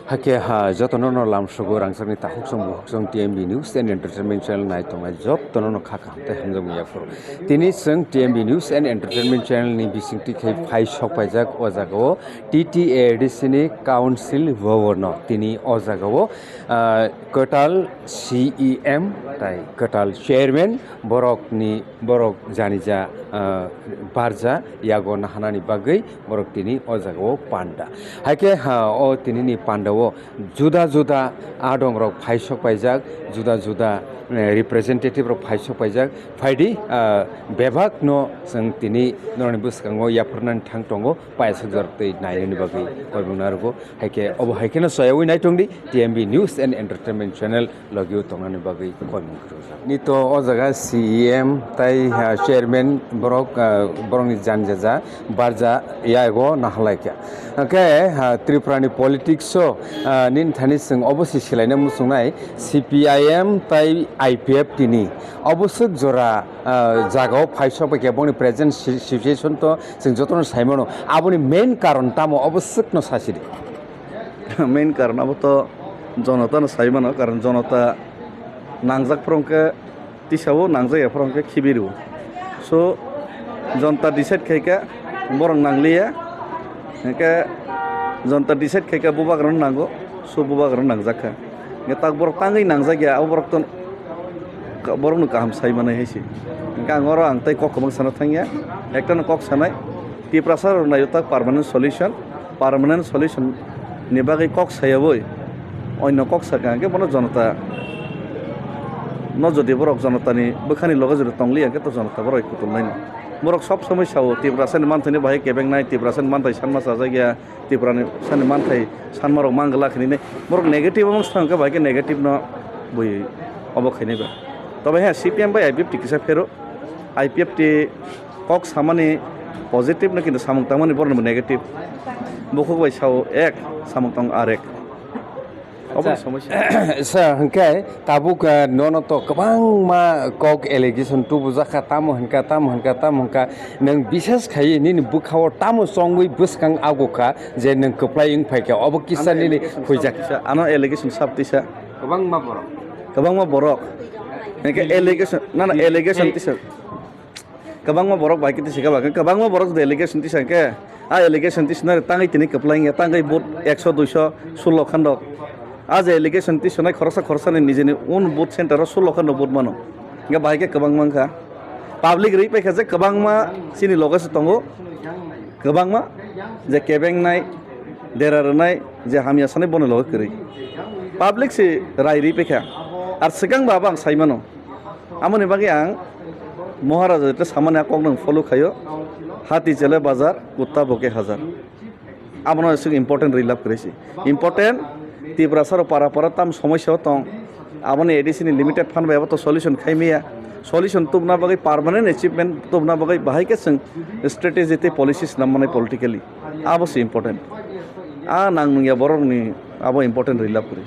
Hake ha jotono no lamsogo rangsakni tahuksong buksong TMB News and Entertainment Channel nai tongai jotono no khaka te hamjong yafur. Tini seng TMB News and Entertainment Channel ni bisingti khai phai sokpaijak o jagao TTADC ni Council Vovorno tini o jagao Kotal CEM tai Kotal Chairman borok janija barja yago nahanani bagai borok tini o jagao panda. Hake ha o tini ni panda juda juda adong rok phaisok paijak juda juda representative rok phaisok paijak phaidi bebak no seng tini norni buskango yaphurnan thang tongo paisok jortei naini bagai koibunargo haike obo haike no soyawi nai tongdi TMB News and Entertainment Channel logio tongani bagai koibungkru nito o jaga CEM tai chairman borok ni janjaja barja yago nahlaika okay Tripurani politics so nin thani sing obossi silaina musungnai CPIM tai IPF tini obosuk jora jagao phaisok ke boni present situation to sing jotono saimono aboni main karon tamo obosuk no sasiri main karon abo to jonata no saimono karon jonata nangjak prongke tisao nangjak prongke khibiru so jonta decide khaika borong nangliya ke jonta decide khaika bubagron nango so bubagron nangjaka ngetak borok tangai nangjagya abo borok ton borok no kaham saimane heisi ka ngoro ang tai kok bang sana thangya ekta no kok sanai ti prasar nayotak permanent solution ni bagai kok sayaboi onno kok saka ke bono jonata no jodi borok jonata ni bukhani loga jodi tongli ke to jonata borok kutul nai borok sob সময় Sao তিব্রাসেন মানথনি বাহে কেবেং নাই তিব্রাসেন মানথাই সানমা সাজাগিয়া তিব্রানি সানি মানথাই সানমারক মাঙ্গলা खिनि borok negative এবং সংকে বাহে negative ন বই অবখাইনিবা তবে হ্যাঁ সিপিএম বাই আইপিএফ টি কিসা ফেরো আইপিএফ টি কক সামানি পজিটিভ না কিন্তু সামংতাং মানি বরন নেগেটিভ বখক বাই সাও এক সামংতাং আর এক sir hangkai tabuk nono to kabang ma kok allegation tu bujaka tamo hanka nang bisas khai ni bukhaw tamo songwi buskang agoka je nang koplaying phaika obo kisani ni khujak ano allegation sabtisa kabang ma borok nang allegation na allegation tisa kabang ma borok baiki tisa kabang ma borok allegation tisa ke allegation tisa na tangai tini koplaying tangai bot 100 200 16 khandok आज allegation ती सुनाय खरसा ने निजेनि उन booth centre 16 खन booth मानो nga bahike kabang mangka public ri pe khaje kabang ma sini logas tongo kabang ma je kebeng nai derar nai je hamia sane bono log kri public si rai ri pe kha ar sigang baba ang saimano amoni bagi ang महाराज ते सामान्य कok nang follow khayo hati chale bazar kutta boke hazar amno is important relap kresi important তিব্রাসর পারা তাম সমস্যা তং আবনে এডিসিনি limited fund বাই তো সলিউশন খাইমিয়া সলিউশন তুবনা বাগৈ পার্মানেন্ট অ্যাচিভমেন্ট তুবনা বাগৈ বাহাইকে সং স্ট্র্যাটেজিতে পলিসিস নামমানে পলিটিক্যালি আবস ইম্পর্টেন্ট নাংনুয়া বরংনি আবো ইম্পর্টেন্ট রিলাপ করি